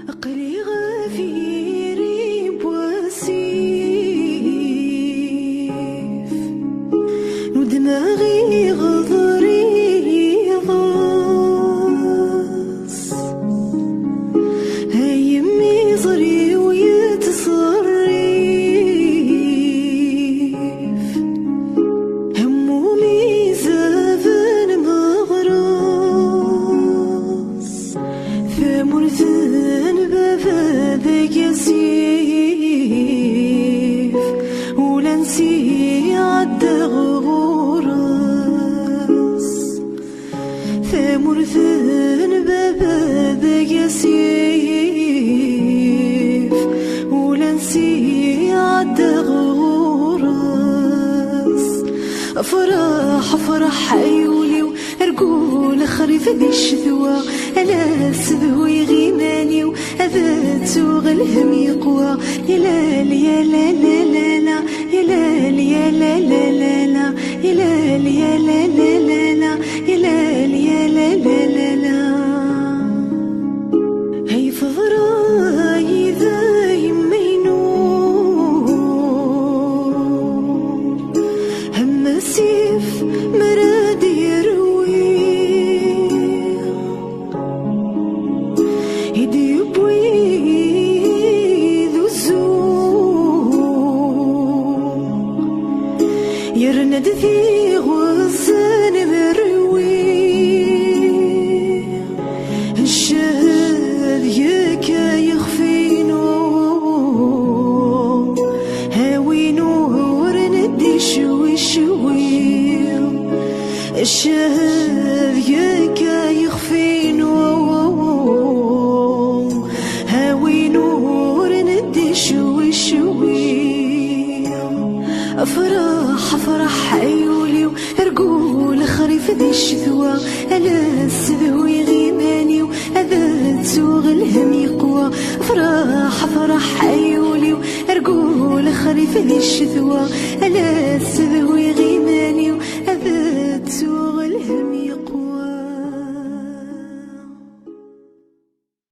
عقلي غفيري بواسيف ودماغي غضري غاص هيمي صري ويتصرف همومي زافن مغراس فمرثن بفذاك يسيف ولا نسي عالدغورس فمرثن بفذاك يسيف ولا نسي عالدغورس أفرح أفرح عيولي وأرقول خريف ذي الشذوى ألا سبوي غيماني وأذات وغلهم يقوى يا لال يا لا لا لا لا يا لال يا لا لا لا لا يا لال يا لا لا لا لا يا لال يا لا لا لا لا هي فضراي ذا يمينون هم سيف مراد يروي يدي يبوي ذو الزور يرند ذي غصن مروي الشهد يكا يخفينو هاوي نور ندي شوي شوي الشهد يكا يخفينو هاوي نور ندي شوي شوي أفرح أفرح عيولي وأرقول خريف ذي الشذوى ألا سبوي غيماني وأذات وغلهم يقوى أفرح أفرح عيولي وأرقول خريف ذي الشذوى ألا